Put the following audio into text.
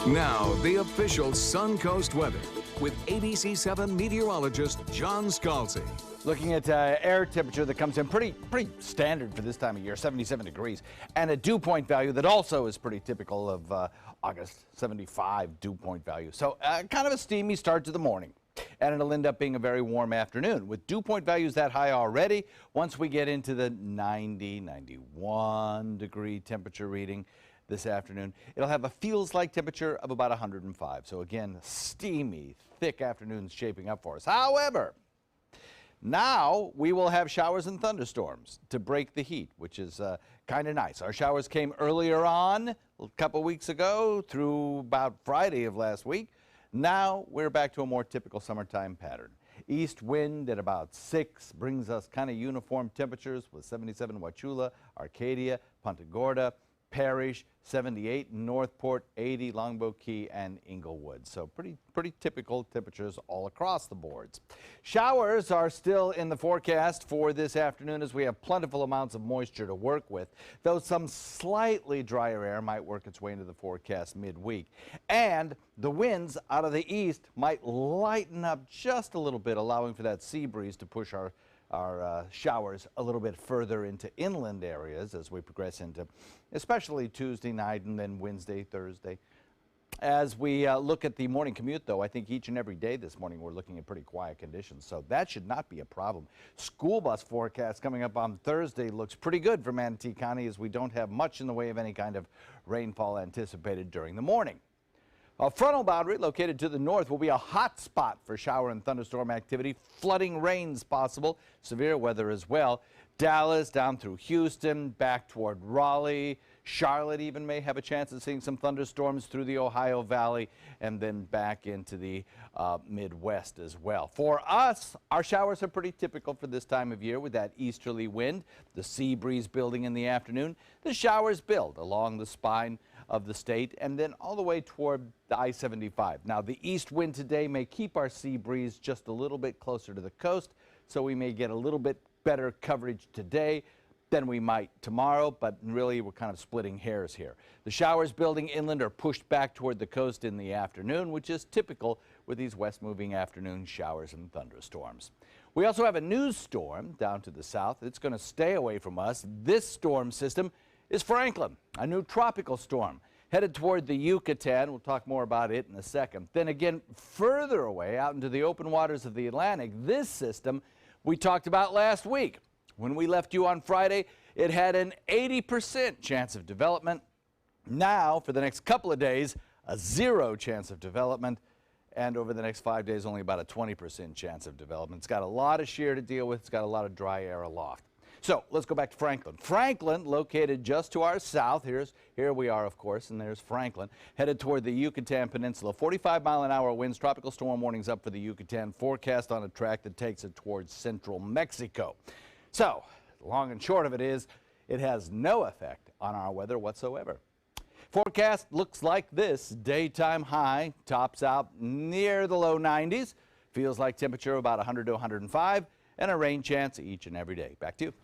Now, the official Suncoast weather with ABC7 meteorologist John Scalzi. Looking at air temperature that comes in pretty standard for this time of year, 77 degrees, and a dew point value that also is pretty typical of August, 75 dew point value. So kind of a steamy start to the morning. And it'll end up being a very warm afternoon with dew point values that high already. Once we get into the 90, 91 degree temperature reading this afternoon, it'll have a feels-like temperature of about 105. So again, steamy, thick afternoons shaping up for us. However, now we will have showers and thunderstorms to break the heat, which is kind of nice. Our showers came earlier on, a couple weeks ago, through about Friday of last week. Now we're back to a more typical summertime pattern. East wind at about 6 brings us kind of uniform temperatures with 77 Wauchula, Arcadia, Punta Gorda, Parrish, 78 in Northport, 80 Longboat Key and Inglewood. So pretty typical temperatures all across the boards. Showers are still in the forecast for this afternoon as we have plentiful amounts of moisture to work with, though some slightly drier air might work its way into the forecast midweek. And the winds out of the east might lighten up just a little bit, allowing for that sea breeze to push our showers a little bit further into inland areas as we progress into especially Tuesday night and then Wednesday, Thursday. As we look at the morning commute, though, I think each and every day this morning we're looking at pretty quiet conditions, so that should not be a problem. School bus forecast coming up on Thursday looks pretty good for Manatee County as we don't have much in the way of any kind of rainfall anticipated during the morning. A frontal boundary located to the north will be a hot spot for shower and thunderstorm activity, flooding rains possible, severe weather as well. Dallas down through Houston, back toward Raleigh. Charlotte even may have a chance of seeing some thunderstorms through the Ohio Valley and then back into the Midwest as well. For us, our showers are pretty typical for this time of year with that easterly wind, the sea breeze building in the afternoon. The showers build along the spine of the state and then all the way toward the I-75. Now, the east wind today may keep our sea breeze just a little bit closer to the coast, so we may get a little bit better coverage today than we might tomorrow, but really we're kind of splitting hairs here. The showers building inland are pushed back toward the coast in the afternoon, which is typical with these west-moving afternoon showers and thunderstorms. We also have a new storm down to the south. It's going to stay away from us. This storm system is Franklin, a new tropical storm headed toward the Yucatan. We'll talk more about it in a second. Then again, further away out into the open waters of the Atlantic, this system we talked about last week. When we left you on Friday, it had an 80% chance of development. Now, for the next couple of days, a 0 chance of development. And over the next 5 days, only about a 20% chance of development. It's got a lot of shear to deal with. It's got a lot of dry air aloft. So let's go back to Franklin. Franklin, located just to our south. Here we are, of course, and there's Franklin, headed toward the Yucatan Peninsula. 45-mile-an-hour winds, tropical storm warnings up for the Yucatan, forecast on a track that takes it towards central Mexico. So, the long and short of it is, it has no effect on our weather whatsoever. Forecast looks like this. Daytime high tops out near the low 90s. Feels like temperature about 100 to 105, and a rain chance each and every day. Back to you.